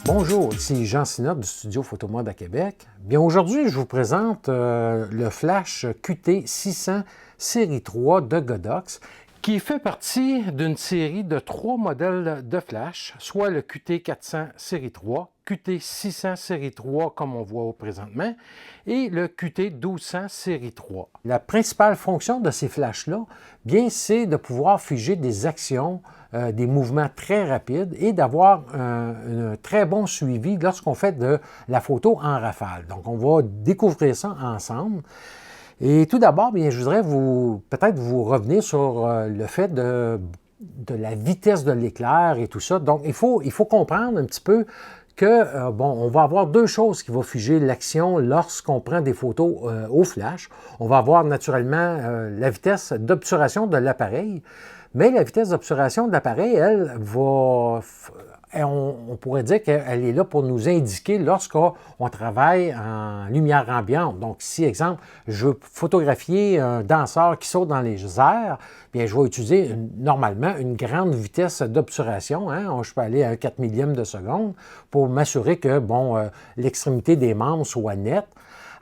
Bonjour, ici Jean Sinop du studio Photomode à Québec. Bien, aujourd'hui, je vous présente le flash QT600 série 3 de Godox, qui fait partie d'une série de 3 modèles de flash, soit le QT400 série 3, QT600 série 3 comme on voit présentement, et le QT1200 série 3. La principale fonction de ces flashs-là, bien, c'est de pouvoir figer des actions, des mouvements très rapides et d'avoir un très bon suivi lorsqu'on fait de la photo en rafale. Donc, on va découvrir ça ensemble. Et tout d'abord, bien, je voudrais peut-être vous revenir sur le fait de la vitesse de l'éclair et tout ça. Donc, il faut comprendre un petit peu que, on va avoir deux choses qui vont figer l'action lorsqu'on prend des photos au flash. On va avoir naturellement la vitesse d'obturation de l'appareil, mais la vitesse d'obturation de l'appareil, elle, on pourrait dire qu'elle est là pour nous indiquer lorsqu'on travaille en lumière ambiante. Donc, si, exemple, je veux photographier un danseur qui saute dans les airs, bien, je vais utiliser normalement une grande vitesse d'obturation. Je peux aller à un 4 millième de seconde pour m'assurer que, l'extrémité des membres soit nette.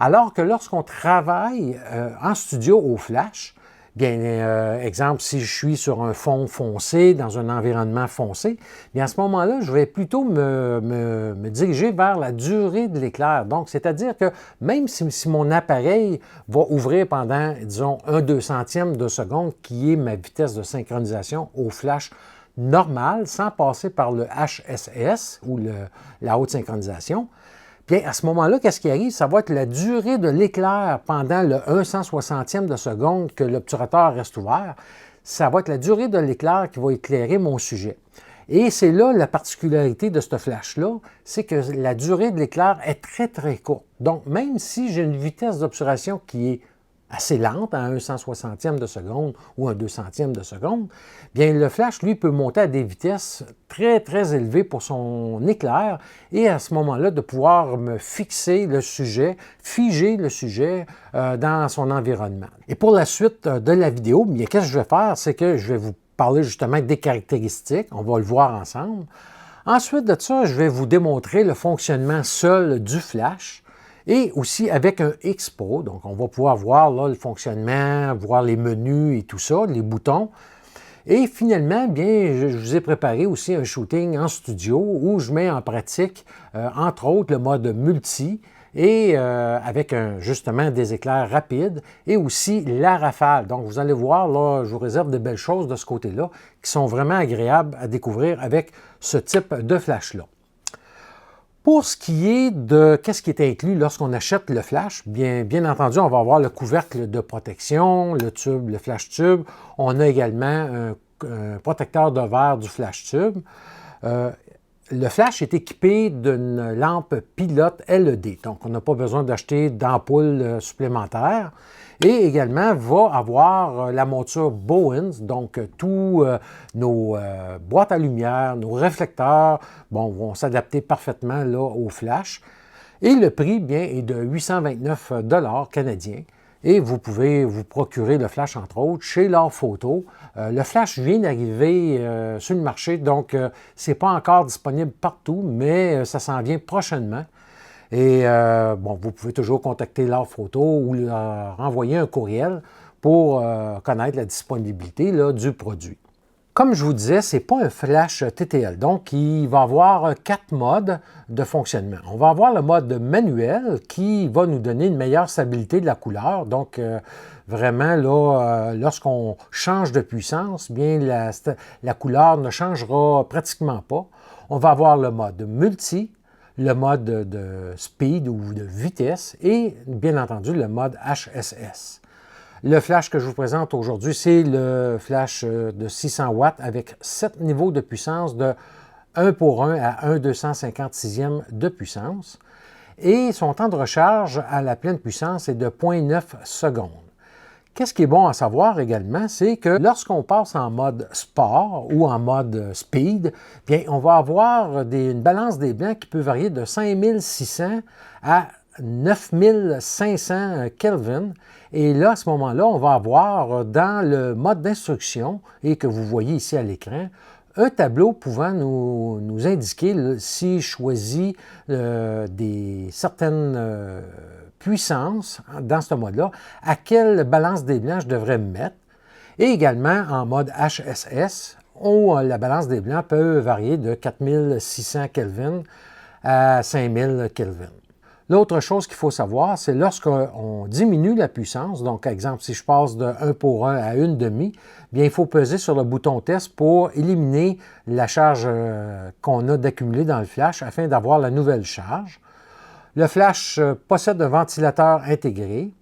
Alors que lorsqu'on travaille en studio au flash, bien, exemple, si je suis sur un fond foncé, dans un environnement foncé, bien à ce moment-là, je vais plutôt me diriger vers la durée de l'éclair. Donc, c'est-à-dire que même si mon appareil va ouvrir pendant, disons, 1/200e de seconde, qui est ma vitesse de synchronisation au flash normale, sans passer par le HSS ou la haute synchronisation, bien, à ce moment-là, qu'est-ce qui arrive? Ça va être la durée de l'éclair pendant le 1/160e de seconde que l'obturateur reste ouvert. Ça va être la durée de l'éclair qui va éclairer mon sujet. Et c'est là la particularité de ce flash-là, c'est que la durée de l'éclair est très, très courte. Donc, même si j'ai une vitesse d'obturation qui est assez lente, à un 160e de seconde ou un 200e de seconde, bien le flash, lui, peut monter à des vitesses très, très élevées pour son éclair et à ce moment-là, de pouvoir me fixer le sujet, figer le sujet dans son environnement. Et pour la suite de la vidéo, bien, qu'est-ce que je vais faire? C'est que je vais vous parler justement des caractéristiques, on va le voir ensemble. Ensuite de ça, je vais vous démontrer le fonctionnement seul du flash, et aussi avec un Expo, donc on va pouvoir voir là, le fonctionnement, voir les menus et tout ça, les boutons. Et finalement, bien, je vous ai préparé aussi un shooting en studio où je mets en pratique, entre autres, le mode multi et avec justement des éclairs rapides et aussi la rafale. Donc, vous allez voir, là, je vous réserve de belles choses de ce côté-là qui sont vraiment agréables à découvrir avec ce type de flash-là. Pour ce qui est de qu'est-ce qui est inclus lorsqu'on achète le flash, bien entendu, on va avoir le couvercle de protection, le tube, le flash tube. On a également un protecteur de verre du flash tube. Le flash est équipé d'une lampe pilote LED, donc on n'a pas besoin d'acheter d'ampoule supplémentaire. Et également, va avoir la monture Bowens, donc tous nos boîtes à lumière, nos réflecteurs, vont s'adapter parfaitement là, au flash. Et le prix, bien, est de 829 $ canadiens. Et vous pouvez vous procurer le flash, entre autres, chez L'Art Photo. Le flash vient d'arriver sur le marché, donc ce n'est pas encore disponible partout, mais ça s'en vient prochainement. Et vous pouvez toujours contacter L'Art Photo ou leur envoyer un courriel pour connaître la disponibilité là, du produit. Comme je vous disais, ce n'est pas un flash TTL, donc il va avoir 4 modes de fonctionnement. On va avoir le mode manuel qui va nous donner une meilleure stabilité de la couleur. Donc, vraiment, là, lorsqu'on change de puissance, bien la couleur ne changera pratiquement pas. On va avoir le mode multi, le mode de speed ou de vitesse et bien entendu le mode HSS. Le flash que je vous présente aujourd'hui, c'est le flash de 600 watts avec 7 niveaux de puissance de 1 pour 1 à 1/256e de puissance. Et son temps de recharge à la pleine puissance est de 0,9 secondes. Qu'est-ce qui est bon à savoir également, c'est que lorsqu'on passe en mode sport ou en mode speed, bien, on va avoir une balance des blancs qui peut varier de 5600 à 9500 Kelvin. Et là, à ce moment-là, on va avoir dans le mode d'instruction, et que vous voyez ici à l'écran, un tableau pouvant nous indiquer, si je choisis certaines puissances dans ce mode-là, à quelle balance des blancs je devrais me mettre. Et également en mode HSS, où la balance des blancs peut varier de 4600 Kelvin à 5000 Kelvin. L'autre chose qu'il faut savoir, c'est lorsqu'on diminue la puissance, donc exemple, si je passe de 1 pour 1 à 1,5, bien il faut peser sur le bouton test pour éliminer la charge qu'on a d'accumuler dans le flash afin d'avoir la nouvelle charge. Le flash possède un ventilateur intégré.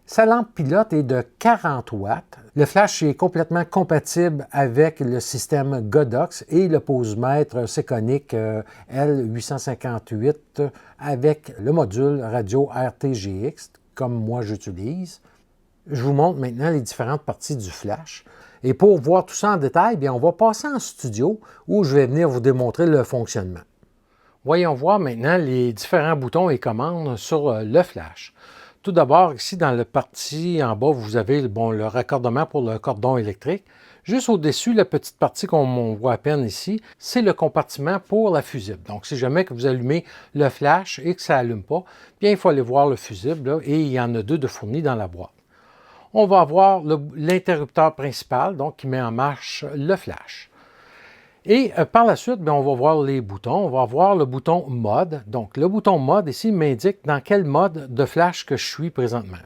Sa lampe pilote est de 40 watts. Le flash est complètement compatible avec le système Godox et le posemètre Sekonic L858 avec le module radio RTGX, comme moi j'utilise. Je vous montre maintenant les différentes parties du flash. Et pour voir tout ça en détail, bien, on va passer en studio où je vais venir vous démontrer le fonctionnement. Voyons voir maintenant les différents boutons et commandes sur le flash. Tout d'abord, ici dans la partie en bas, vous avez le raccordement pour le cordon électrique. Juste au-dessus, la petite partie qu'on voit à peine ici, c'est le compartiment pour la fusible. Donc, si jamais que vous allumez le flash et que ça n'allume pas, bien, il faut aller voir le fusible là, et il y en a deux de fournis dans la boîte. On va avoir l'interrupteur principal, donc qui met en marche le flash. Et par la suite, bien, on va voir les boutons. On va voir le bouton mode. Donc, le bouton mode ici m'indique dans quel mode de flash que je suis présentement.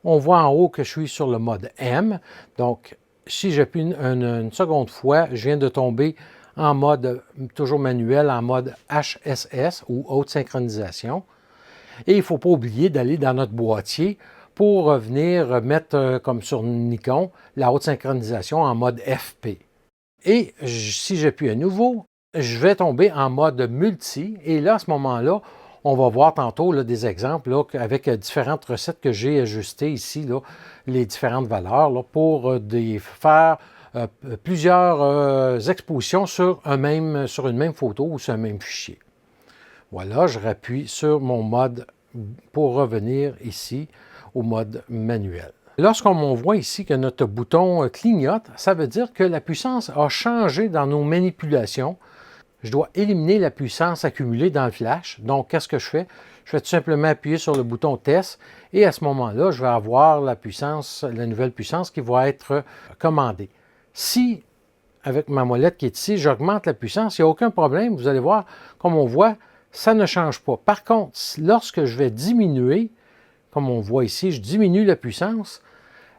On voit en haut que je suis sur le mode M. Donc, si j'appuie une seconde fois, je viens de tomber en mode toujours manuel, en mode HSS ou haute synchronisation. Et il ne faut pas oublier d'aller dans notre boîtier pour venir mettre, comme sur Nikon, la haute synchronisation en mode FP. Et si j'appuie à nouveau, je vais tomber en mode multi. Et là, à ce moment-là, on va voir tantôt là, des exemples là, avec différentes recettes que j'ai ajustées ici, là, les différentes valeurs, là, pour faire plusieurs expositions sur une même photo ou sur un même fichier. Voilà, je rappuie sur mon mode pour revenir ici au mode manuel. Lorsqu'on voit ici que notre bouton clignote, ça veut dire que la puissance a changé dans nos manipulations. Je dois éliminer la puissance accumulée dans le flash. Donc, qu'est-ce que je fais? Je vais tout simplement appuyer sur le bouton test et à ce moment-là, je vais avoir la nouvelle puissance qui va être commandée. Si, avec ma molette qui est ici, j'augmente la puissance, il n'y a aucun problème. Vous allez voir, comme on voit, ça ne change pas. Par contre, lorsque je vais diminuer, comme on voit ici, je diminue la puissance.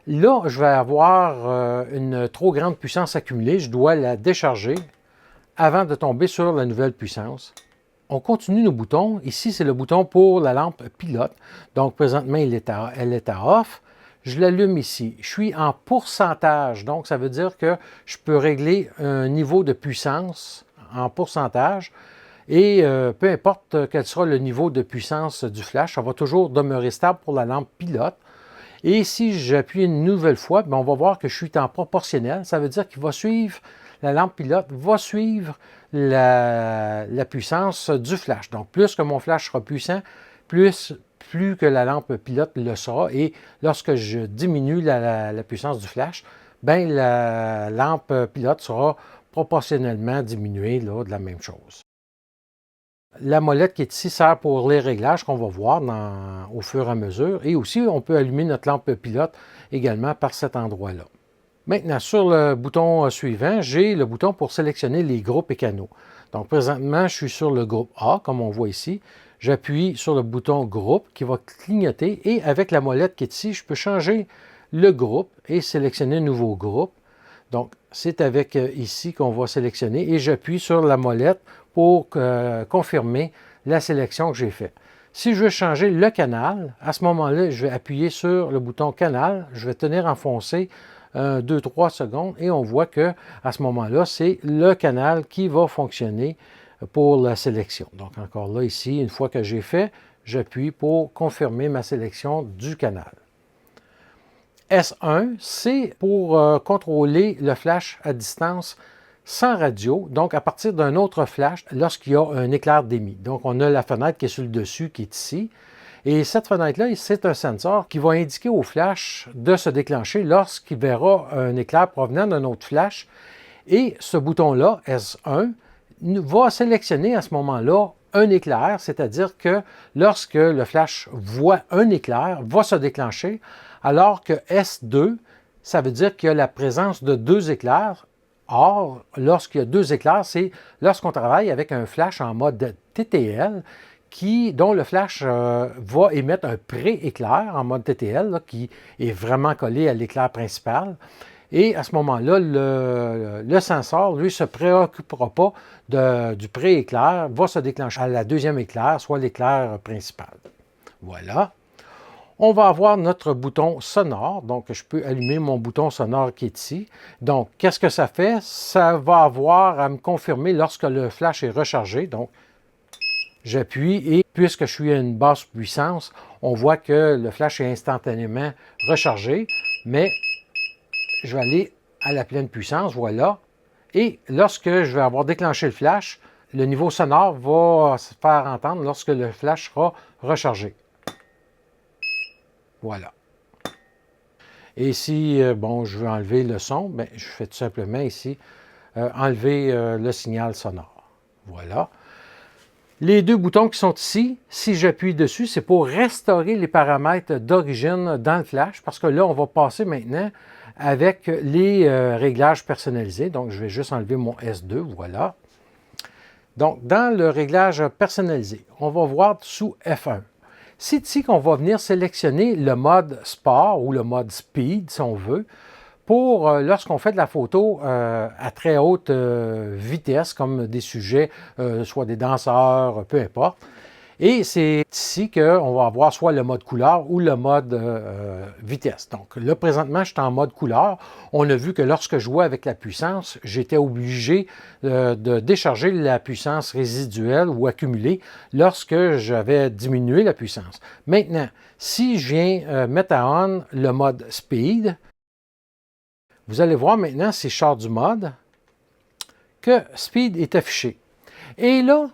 Là, je vais avoir une trop grande puissance accumulée. Je dois la décharger avant de tomber sur la nouvelle puissance. On continue nos boutons. Ici, c'est le bouton pour la lampe pilote. Donc, présentement, elle est à off. Je l'allume ici. Je suis en pourcentage. Donc, ça veut dire que je peux régler un niveau de puissance en pourcentage. Et peu importe quel sera le niveau de puissance du flash, ça va toujours demeurer stable pour la lampe pilote. Et si j'appuie une nouvelle fois, bien, on va voir que je suis en proportionnel. Ça veut dire qu'il va suivre, la lampe pilote va suivre la puissance du flash. Donc, plus que mon flash sera puissant, plus que la lampe pilote le sera. Et lorsque je diminue la puissance du flash, bien, la lampe pilote sera proportionnellement diminuée là, de la même chose. La molette qui est ici sert pour les réglages qu'on va voir au fur et à mesure. Et aussi, on peut allumer notre lampe pilote également par cet endroit-là. Maintenant, sur le bouton suivant, j'ai le bouton pour sélectionner les groupes et canaux. Donc, présentement, je suis sur le groupe A, comme on voit ici. J'appuie sur le bouton groupe qui va clignoter. Et avec la molette qui est ici, je peux changer le groupe et sélectionner un nouveau groupe. Donc, c'est avec ici qu'on va sélectionner et j'appuie sur la molette pour confirmer la sélection que j'ai faite. Si je veux changer le canal, à ce moment-là, je vais appuyer sur le bouton canal, je vais tenir enfoncé 2-3 secondes et on voit qu'à ce moment-là, c'est le canal qui va fonctionner pour la sélection. Donc, encore là, ici, une fois que j'ai fait, j'appuie pour confirmer ma sélection du canal. S1, c'est pour contrôler le flash à distance sans radio, donc à partir d'un autre flash lorsqu'il y a un éclair d'émis. Donc on a la fenêtre qui est sur le dessus, qui est ici. Et cette fenêtre-là, c'est un sensor qui va indiquer au flash de se déclencher lorsqu'il verra un éclair provenant d'un autre flash. Et ce bouton-là, S1, va sélectionner à ce moment-là un éclair, c'est-à-dire que lorsque le flash voit un éclair, va se déclencher, alors que S2, ça veut dire qu'il y a la présence de deux éclairs. Or, lorsqu'il y a deux éclairs, c'est lorsqu'on travaille avec un flash en mode TTL, dont le flash va émettre un pré-éclair en mode TTL, là, qui est vraiment collé à l'éclair principal. Et à ce moment-là, le sensor, lui, ne se préoccupera pas du pré-éclair, va se déclencher à la deuxième éclair, soit l'éclair principal. Voilà. On va avoir notre bouton sonore. Donc, je peux allumer mon bouton sonore qui est ici. Donc, qu'est-ce que ça fait? Ça va avoir à me confirmer lorsque le flash est rechargé. Donc, j'appuie et puisque je suis à une basse puissance, on voit que le flash est instantanément rechargé, mais je vais aller à la pleine puissance, voilà. Et lorsque je vais avoir déclenché le flash, le niveau sonore va se faire entendre lorsque le flash sera rechargé. Voilà. Et si, bon, je veux enlever le son, bien, je fais tout simplement ici, enlever le signal sonore. Voilà. Les deux boutons qui sont ici, si j'appuie dessus, c'est pour restaurer les paramètres d'origine dans le flash, parce que là, on va passer maintenant avec les réglages personnalisés. Donc, je vais juste enlever mon S2, voilà. Donc, dans le réglage personnalisé, on va voir sous F1. C'est ici qu'on va venir sélectionner le mode Sport ou le mode Speed, si on veut, pour lorsqu'on fait de la photo à très haute vitesse, comme des sujets, soit des danseurs, peu importe. Et c'est ici qu'on va avoir soit le mode couleur ou le mode vitesse. Donc là, présentement, je suis en mode couleur. On a vu que lorsque je jouais avec la puissance, j'étais obligé de décharger la puissance résiduelle ou accumulée lorsque j'avais diminué la puissance. Maintenant, si je viens mettre à on le mode speed, vous allez voir maintenant, si je sors du mode, que speed est affiché. Et là,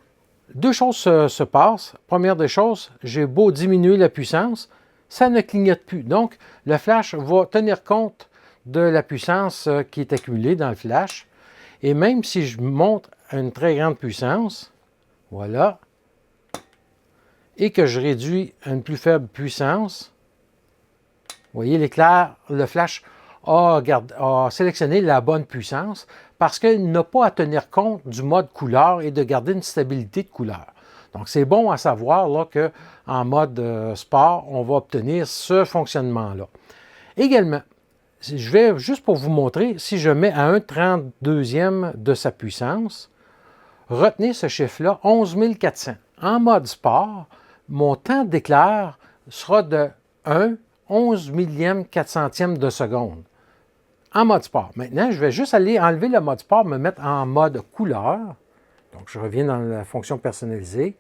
deux choses se passent. Première des choses, j'ai beau diminuer la puissance, ça ne clignote plus. Donc, le flash va tenir compte de la puissance qui est accumulée dans le flash. Et même si je monte à une très grande puissance, voilà, et que je réduis à une plus faible puissance, vous voyez, l'éclair, le flash a sélectionné la bonne puissance parce qu'il n'a pas à tenir compte du mode couleur et de garder une stabilité de couleur. Donc, c'est bon à savoir là, qu'en mode sport, on va obtenir ce fonctionnement-là. Également, je vais, juste pour vous montrer, si je mets à 1/32e de sa puissance, retenez ce chiffre-là, 11 400. En mode sport, mon temps d'éclair sera de 11 millième 400e de seconde. En mode sport. Maintenant, je vais juste aller enlever le mode sport, me mettre en mode couleur. Donc, je reviens dans la fonction personnalisée.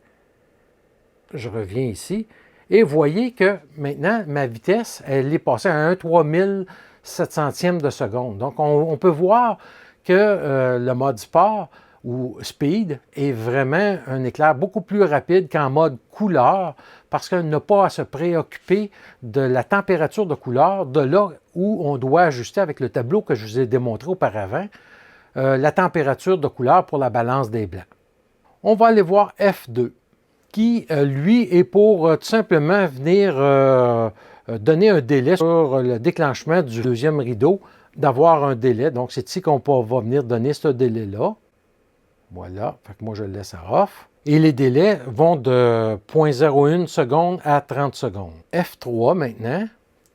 Je reviens ici. Et vous voyez que maintenant, ma vitesse, elle est passée à 1/3700e de seconde. Donc, on peut voir que le mode sport ou speed est vraiment un éclair beaucoup plus rapide qu'en mode couleur parce qu'il n'a pas à se préoccuper de la température de couleur, de là où on doit ajuster avec le tableau que je vous ai démontré auparavant, la température de couleur pour la balance des blancs. On va aller voir F2, qui, lui, est pour tout simplement venir donner un délai sur le déclenchement du deuxième rideau, d'avoir un délai. Donc, c'est ici qu'on va venir donner ce délai-là. Voilà, fait que moi je le laisse à off. Et les délais vont de 0,01 seconde à 30 secondes. F3 maintenant,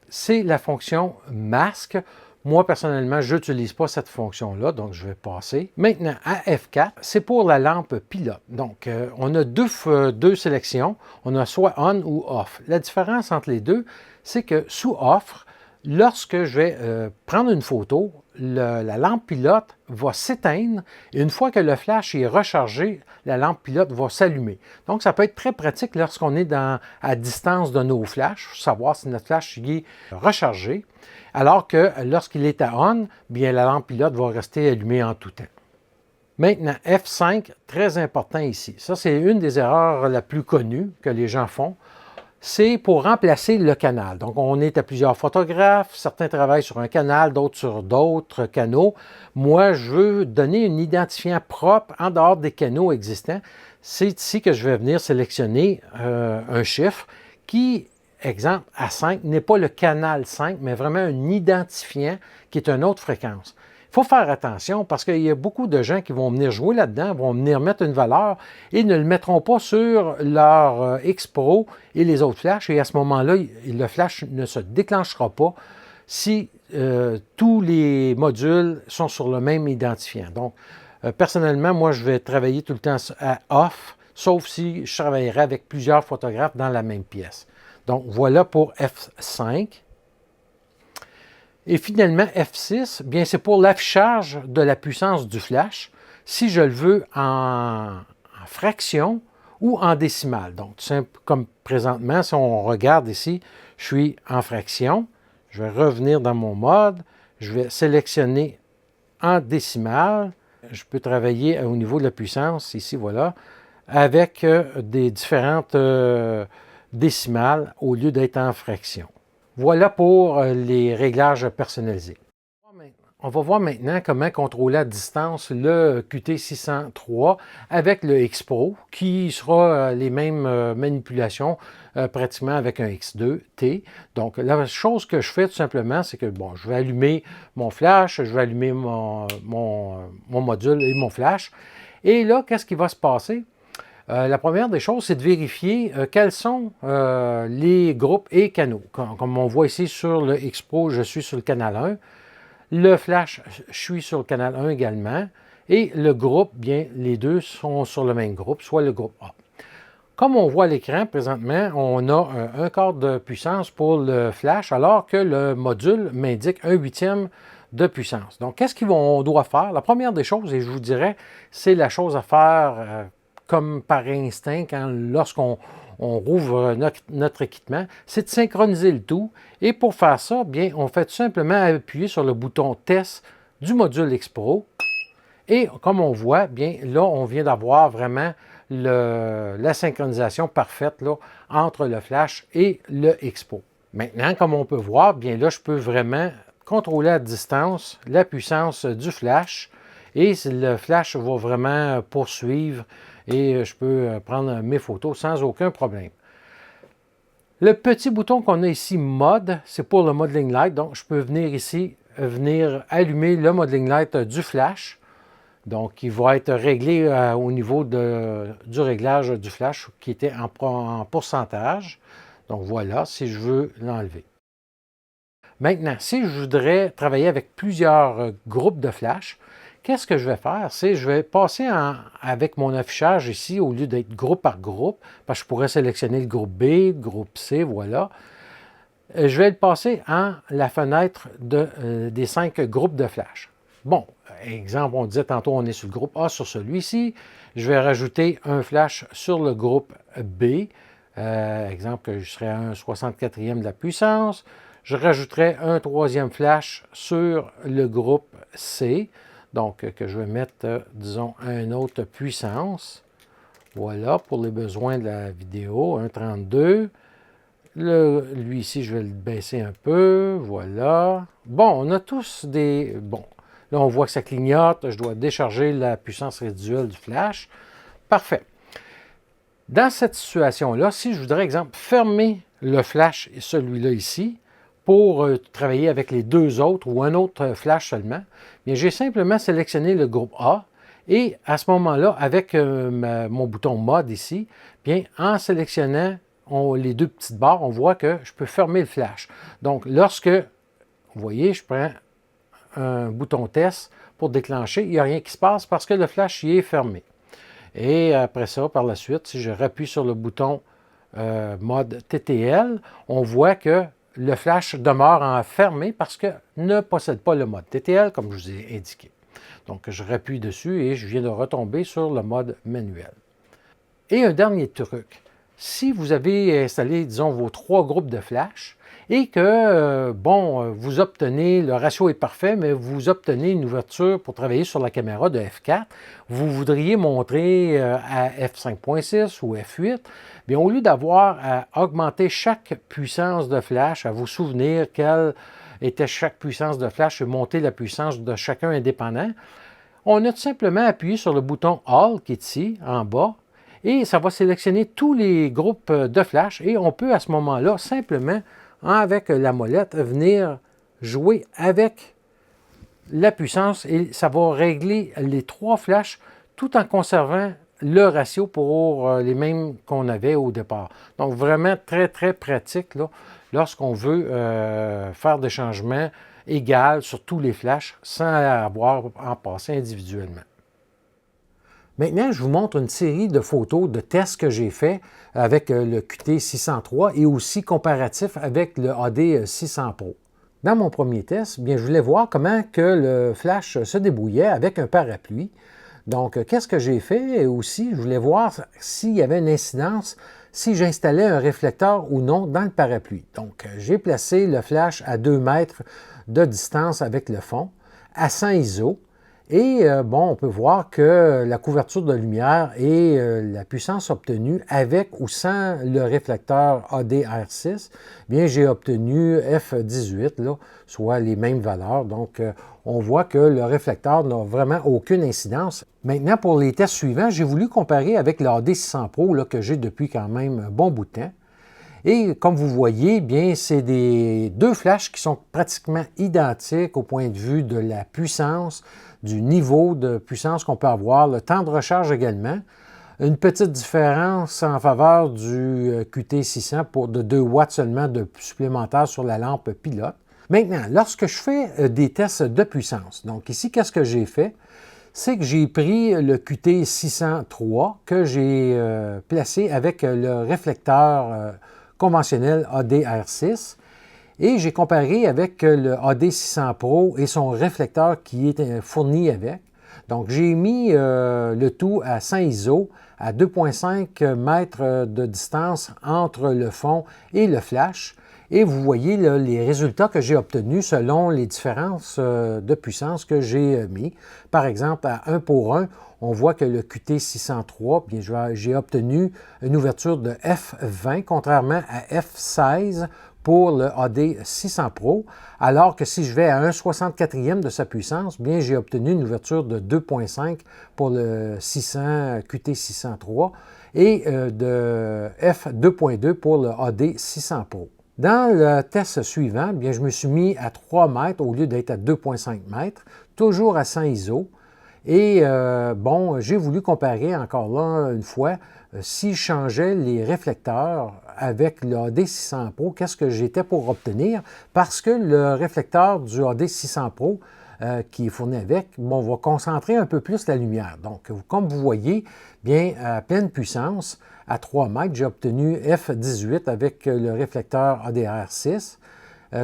c'est la fonction masque. Moi, personnellement, je n'utilise pas cette fonction-là, donc je vais passer. Maintenant, à F4, c'est pour la lampe pilote. Donc, on a deux sélections. On a soit on ou off. La différence entre les deux, c'est que sous off, Lorsque je vais prendre une photo, la lampe pilote va s'éteindre et une fois que le flash est rechargé, la lampe pilote va s'allumer. Donc, ça peut être très pratique lorsqu'on est à distance de nos flashs, savoir si notre flash est rechargé, alors que lorsqu'il est à on, bien la lampe pilote va rester allumée en tout temps. Maintenant, F5, très important ici. Ça, c'est une des erreurs la plus connues que les gens font. C'est pour remplacer le canal. Donc, on est à plusieurs photographes, certains travaillent sur un canal, d'autres sur d'autres canaux. Moi, je veux donner un identifiant propre en dehors des canaux existants. C'est ici que je vais venir sélectionner un chiffre qui, exemple, à 5, n'est pas le canal 5, mais vraiment un identifiant qui est une autre fréquence. Il faut faire attention parce qu'il y a beaucoup de gens qui vont venir jouer là-dedans, vont venir mettre une valeur et ne le mettront pas sur leur X-Pro et les autres flashs. Et à ce moment-là, le flash ne se déclenchera pas si tous les modules sont sur le même identifiant. Donc, personnellement, moi, je vais travailler tout le temps à off, sauf si je travaillerai avec plusieurs photographes dans la même pièce. Donc, voilà pour F5. Et finalement, F6, bien c'est pour l'affichage de la puissance du flash, si je le veux en fraction ou en décimale. Donc, comme présentement, si on regarde ici, je suis en fraction. Je vais revenir dans mon mode. Je vais sélectionner en décimale. Je peux travailler au niveau de la puissance, ici, voilà, avec des différentes décimales au lieu d'être en fraction. Voilà pour les réglages personnalisés. On va voir maintenant comment contrôler à distance le QT603 avec le X-Pro, qui sera les mêmes manipulations pratiquement avec un X2T. Donc, la chose que je fais tout simplement, c'est que bon, je vais allumer mon flash, je vais allumer mon module et mon flash. Et là, qu'est-ce qui va se passer? La première des choses, c'est de vérifier quels sont les groupes et canaux. Comme on voit ici sur le X-Pro, je suis sur le canal 1. Le flash, je suis sur le canal 1 également. Et le groupe, bien, les deux sont sur le même groupe, soit le groupe A. Comme on voit à l'écran présentement, on a un quart de puissance pour le flash, alors que le module m'indique 1/8 de puissance. Donc, qu'est-ce qu'on doit faire? La première des choses, et je vous dirais, c'est la chose à faire comme par instinct, lorsqu'on rouvre notre équipement, c'est de synchroniser le tout. Et pour faire ça, bien, on fait tout simplement appuyer sur le bouton Test du module X-Pro. Et comme on voit, bien, là, on vient d'avoir vraiment la synchronisation parfaite là, entre le flash et le X-Pro. Maintenant, comme on peut voir, bien là, je peux vraiment contrôler à distance la puissance du flash. Et le flash va vraiment poursuivre et je peux prendre mes photos sans aucun problème. Le petit bouton qu'on a ici, Mode, c'est pour le Modeling Light. Donc, je peux venir ici, allumer le Modeling Light du flash. Donc, il va être réglé au niveau du réglage du flash qui était en pourcentage. Donc, voilà, si je veux l'enlever. Maintenant, si je voudrais travailler avec plusieurs groupes de flash, qu'est-ce que je vais faire? C'est je vais passer avec mon affichage ici, au lieu d'être groupe par groupe, parce que je pourrais sélectionner le groupe B, le groupe C, voilà. Je vais le passer en la fenêtre des 5 groupes de flash. Bon, exemple, on disait tantôt, on est sur le groupe A, sur celui-ci. Je vais rajouter un flash sur le groupe B. Exemple, que je serais à un 64e de la puissance. Je rajouterai un 3e flash sur le groupe C. Donc, que je vais mettre, disons, à une autre puissance. Voilà, pour les besoins de la vidéo, 1,32. Lui ici, je vais le baisser un peu. Voilà. Bon, on a tous des... Bon, là, on voit que ça clignote. Je dois décharger la puissance résiduelle du flash. Parfait. Dans cette situation-là, si je voudrais, exemple, fermer le flash, celui-là ici, pour travailler avec les deux autres ou un autre flash seulement, bien, j'ai simplement sélectionné le groupe A et à ce moment-là, avec mon bouton Mode ici, bien, en sélectionnant les deux petites barres, on voit que je peux fermer le flash. Donc, lorsque, vous voyez, je prends un bouton Test pour déclencher, il n'y a rien qui se passe parce que le flash y est fermé. Et après ça, par la suite, si je rappuie sur le bouton Mode TTL, on voit que le flash demeure fermé parce que ne possède pas le mode TTL, comme je vous ai indiqué. Donc, je rappuie dessus et je viens de retomber sur le mode manuel. Et un dernier truc, si vous avez installé, disons, vos 3 groupes de flash et que, vous obtenez, le ratio est parfait, mais vous obtenez une ouverture pour travailler sur la caméra de f4, vous voudriez montrer à f5.6 ou f8, bien, au lieu d'avoir à augmenter chaque puissance de flash, à vous souvenir quelle était chaque puissance de flash et monter la puissance de chacun indépendant, on a tout simplement appuyé sur le bouton All qui est ici, en bas, et ça va sélectionner tous les groupes de flash et on peut à ce moment-là simplement, avec la molette, venir jouer avec la puissance et ça va régler les 3 flashs tout en conservant le ratio pour les mêmes qu'on avait au départ. Donc vraiment très très pratique là, lorsqu'on veut faire des changements égaux sur tous les flashs sans avoir à en passer individuellement. Maintenant, je vous montre une série de photos de tests que j'ai fait avec le QT603 et aussi comparatif avec le AD600 Pro. Dans mon premier test, bien, je voulais voir comment que le flash se débrouillait avec un parapluie. Donc, qu'est-ce que j'ai fait aussi? Je voulais voir s'il y avait une incidence, si j'installais un réflecteur ou non dans le parapluie. Donc, j'ai placé le flash à 2 mètres de distance avec le fond, à 100 ISO. Et on peut voir que la couverture de lumière et la puissance obtenue avec ou sans le réflecteur ADR6, bien j'ai obtenu F18, là, soit les mêmes valeurs. Donc, on voit que le réflecteur n'a vraiment aucune incidence. Maintenant, pour les tests suivants, j'ai voulu comparer avec le AD600 Pro là, que j'ai depuis quand même un bon bout de temps. Et comme vous voyez, bien, c'est des 2 flashs qui sont pratiquement identiques au point de vue de la puissance, du niveau de puissance qu'on peut avoir, le temps de recharge également. Une petite différence en faveur du QT600 de 2 watts seulement de supplémentaire sur la lampe pilote. Maintenant, lorsque je fais des tests de puissance, donc ici, qu'est-ce que j'ai fait? C'est que j'ai pris le QT603 que j'ai placé avec le réflecteur conventionnel ADR6 et j'ai comparé avec le AD600 Pro et son réflecteur qui est fourni avec. Donc, j'ai mis le tout à 100 ISO, à 2,5 mètres de distance entre le fond et le flash. Et vous voyez là, les résultats que j'ai obtenus selon les différences de puissance que j'ai mis. Par exemple, à 1 pour 1, on voit que le QT603, bien, j'ai obtenu une ouverture de F20, contrairement à F16 pour le AD600 Pro, alors que si je vais à 1/64e de sa puissance, bien, j'ai obtenu une ouverture de 2,5 pour le QT603 et de F2.2 pour le AD600 Pro. Dans le test suivant, bien, je me suis mis à 3 mètres au lieu d'être à 2,5 mètres, toujours à 100 ISO. Et j'ai voulu comparer encore là une fois, si je changeais les réflecteurs avec le AD600 Pro, qu'est-ce que j'étais pour obtenir? Parce que le réflecteur du AD600 Pro qui est fourni avec, va concentrer un peu plus la lumière. Donc, comme vous voyez, bien, à pleine puissance, à 3 mètres, j'ai obtenu F18 avec le réflecteur ADR6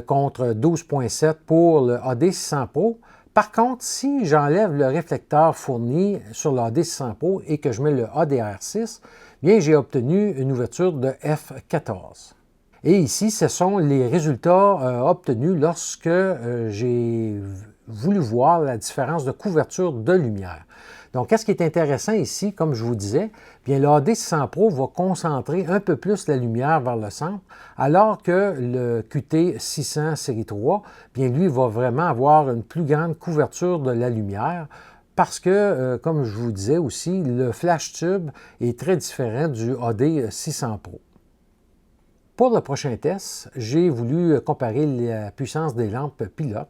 contre 12,7 pour le AD600 Pro. Par contre, si j'enlève le réflecteur fourni sur le AD600 Pro et que je mets le ADR6, bien, j'ai obtenu une ouverture de F14. Et ici, ce sont les résultats obtenus lorsque j'ai voulu voir la différence de couverture de lumière. Donc, qu'est-ce qui est intéressant ici, comme je vous disais, bien, le AD600 Pro va concentrer un peu plus la lumière vers le centre, alors que le QT600 série 3, bien, lui, va vraiment avoir une plus grande couverture de la lumière, parce que, comme je vous disais aussi, le flash tube est très différent du AD600 Pro. Pour le prochain test, j'ai voulu comparer la puissance des lampes pilotes.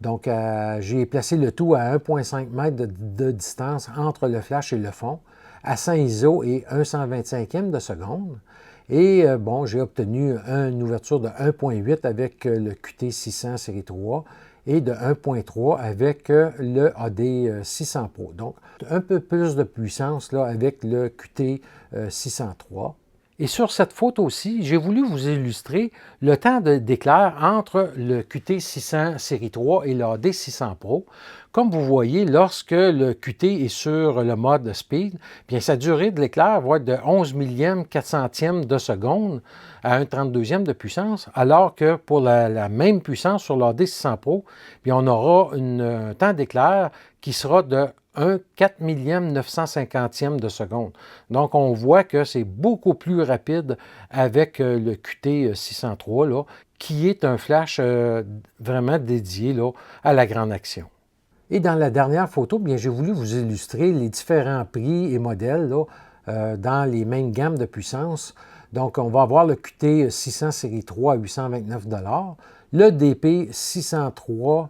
Donc, j'ai placé le tout à 1,5 mètre de distance entre le flash et le fond, à 100 ISO et 1/125e de seconde. Et j'ai obtenu une ouverture de 1,8 avec le QT600 série 3 et de 1,3 avec le AD600 Pro. Donc, un peu plus de puissance là, avec le QT603. Et sur cette photo-ci, j'ai voulu vous illustrer le temps d'éclair entre le QT600 série 3 et le AD600 Pro. Comme vous voyez, lorsque le QT est sur le mode Speed, bien sa durée de l'éclair va être de 11 millièmes 400e de seconde à 1/32e de puissance, alors que pour la même puissance sur l'AD600 Pro, bien on aura un temps d'éclair qui sera de 1 4 millième 950e de seconde. Donc, on voit que c'est beaucoup plus rapide avec le QT603, là, qui est un flash vraiment dédié là, à la grande action. Et dans la dernière photo, bien, j'ai voulu vous illustrer les différents prix et modèles là, dans les mêmes gammes de puissance. Donc, on va avoir le QT600 série 3 à 829 $, le DP603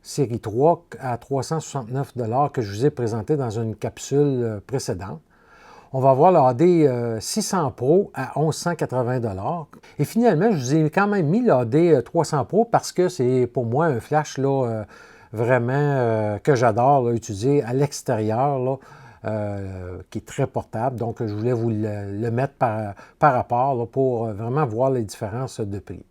série 3 à 369 $ que je vous ai présenté dans une capsule précédente. On va avoir le AD 600 Pro à 1180 $. Et finalement, je vous ai quand même mis le AD 300 Pro parce que c'est pour moi un flash là, vraiment que j'adore utiliser à l'extérieur, qui est très portable. Donc, je voulais vous le mettre par rapport là, pour vraiment voir les différences de prix.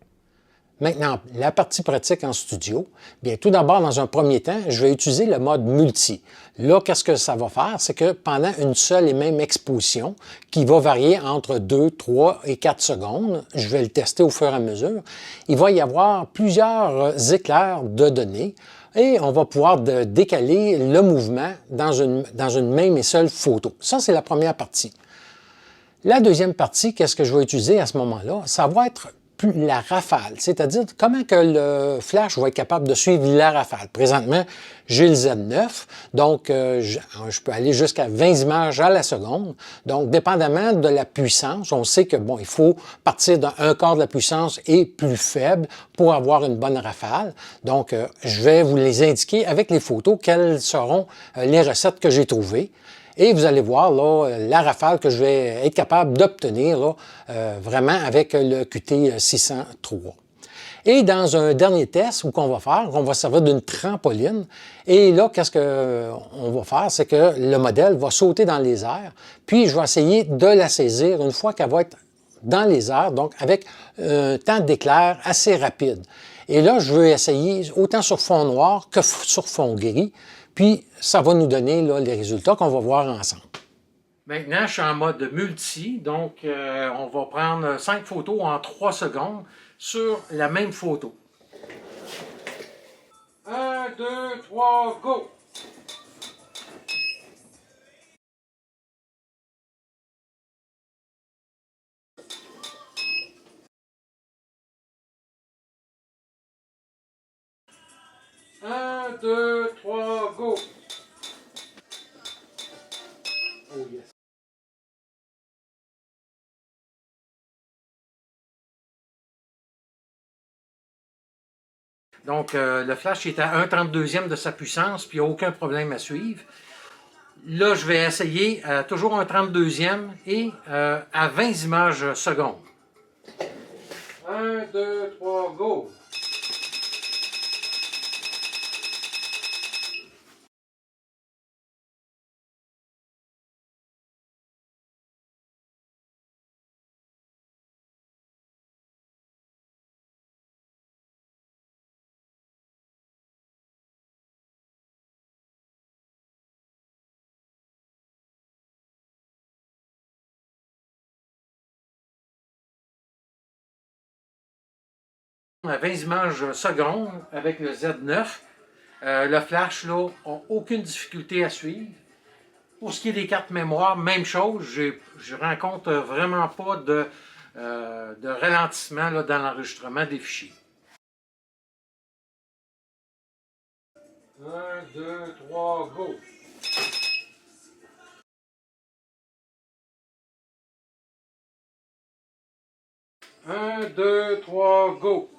Maintenant, la partie pratique en studio, bien tout d'abord, dans un premier temps, je vais utiliser le mode multi. Là, qu'est-ce que ça va faire? C'est que pendant une seule et même exposition, qui va varier entre 2, 3 et 4 secondes, je vais le tester au fur et à mesure, il va y avoir plusieurs éclairs de données et on va pouvoir décaler le mouvement dans une même et seule photo. Ça, c'est la première partie. La deuxième partie, qu'est-ce que je vais utiliser à ce moment-là? Ça va être la rafale, c'est-à-dire comment que le flash va être capable de suivre la rafale. Présentement, j'ai le Z9, donc je peux aller jusqu'à 20 images à la seconde. Donc, dépendamment de la puissance, on sait que bon, il faut partir d'un quart de la puissance et plus faible pour avoir une bonne rafale. Donc, je vais vous les indiquer avec les photos quelles seront les recettes que j'ai trouvées. Et vous allez voir là, la rafale que je vais être capable d'obtenir vraiment avec le QT603. Et dans un dernier test, où qu'on va faire, on va servir d'une trampoline. Et là, qu'est-ce qu'on va faire? C'est que le modèle va sauter dans les airs, puis je vais essayer de la saisir une fois qu'elle va être dans les airs, donc avec un temps d'éclair assez rapide. Et là, je veux essayer autant sur fond noir que sur fond gris. Puis, ça va nous donner là, les résultats qu'on va voir ensemble. Maintenant, je suis en mode multi, donc on va prendre 5 photos en 3 secondes sur la même photo. 1, 2, 3, go! Un, deux, trois, go! Oh yes! Donc, le flash est à 1/32e de sa puissance, puis il n'y a aucun problème à suivre. Là, je vais essayer toujours un 32e et à 20 images secondes. 1, 2, 3, go! À 20 images secondes avec le Z9. Le flash, là, n'a aucune difficulté à suivre. Pour ce qui est des cartes mémoire, même chose. Je rencontre vraiment pas de ralentissement là, dans l'enregistrement des fichiers. 1, 2, 3, go! 1, 2, 3, go!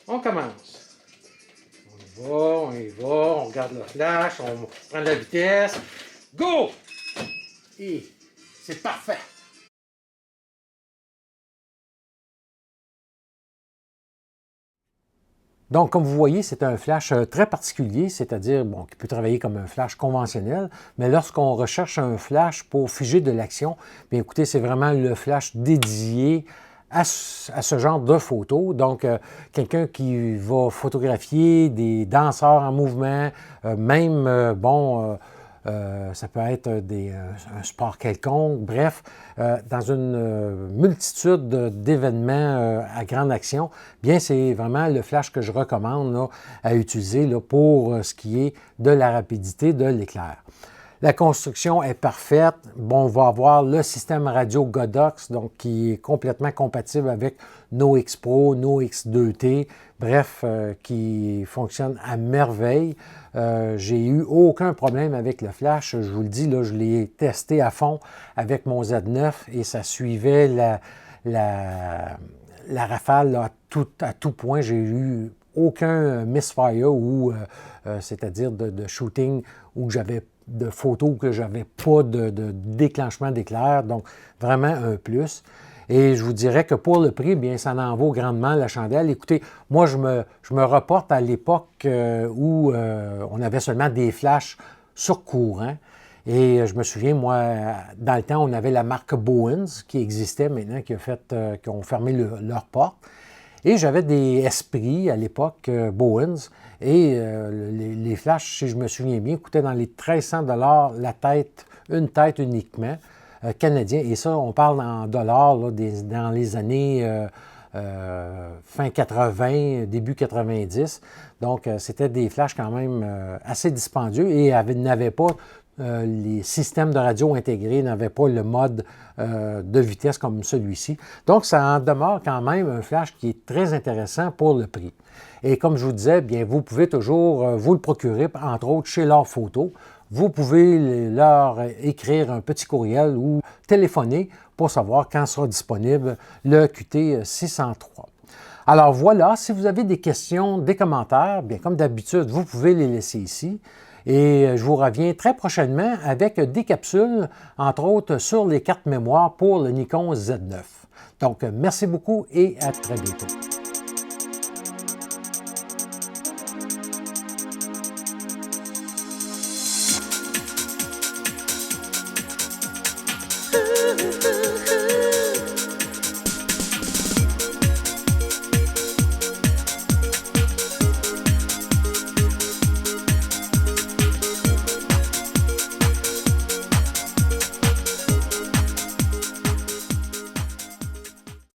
On commence. On y va, on regarde le flash, on prend la vitesse. Go! Et c'est parfait. Donc, comme vous voyez, c'est un flash très particulier, c'est-à-dire bon, qui peut travailler comme un flash conventionnel, mais lorsqu'on recherche un flash pour figer de l'action, bien écoutez, c'est vraiment le flash dédié à ce genre de photos. Donc, quelqu'un qui va photographier des danseurs en mouvement, ça peut être un sport quelconque, bref, dans une multitude d'événements à grande action, bien c'est vraiment le flash que je recommande là, à utiliser là, pour ce qui est de la rapidité de l'éclair. La construction est parfaite. Bon, on va avoir le système radio Godox, donc qui est complètement compatible avec nos X Pro, nos X2T, bref, qui fonctionne à merveille. J'ai eu aucun problème avec le flash. Je vous le dis, là, je l'ai testé à fond avec mon Z9 et ça suivait la rafale là, à tout point. J'ai eu aucun misfire ou c'est-à-dire de shooting où j'avais de photos où je n'avais pas de déclenchement d'éclair, donc vraiment un plus. Et je vous dirais que pour le prix, bien, ça en vaut grandement la chandelle. Écoutez, moi, je me reporte à l'époque où on avait seulement des flashs sur courant. Et je me souviens, moi, dans le temps, on avait la marque Bowens qui existait maintenant, qui ont fermé leurs portes. Et j'avais des esprits à l'époque, Bowens, et les flashs, si je me souviens bien, coûtaient dans les 1300 $ la tête, une tête uniquement, canadien. Et ça, on parle en dollars là, dans les années fin 80, début 90. Donc, c'était des flashs quand même assez dispendieux et n'avaient pas les systèmes de radio intégrés, n'avaient pas le mode de vitesse comme celui-ci. Donc, ça en demeure quand même un flash qui est très intéressant pour le prix. Et comme je vous disais, bien, vous pouvez toujours vous le procurer, entre autres chez L'Or Photo. Vous pouvez leur écrire un petit courriel ou téléphoner pour savoir quand sera disponible le QT603. Alors voilà, si vous avez des questions, des commentaires, bien comme d'habitude, vous pouvez les laisser ici. Et je vous reviens très prochainement avec des capsules, entre autres sur les cartes mémoire pour le Nikon Z9. Donc, merci beaucoup et à très bientôt.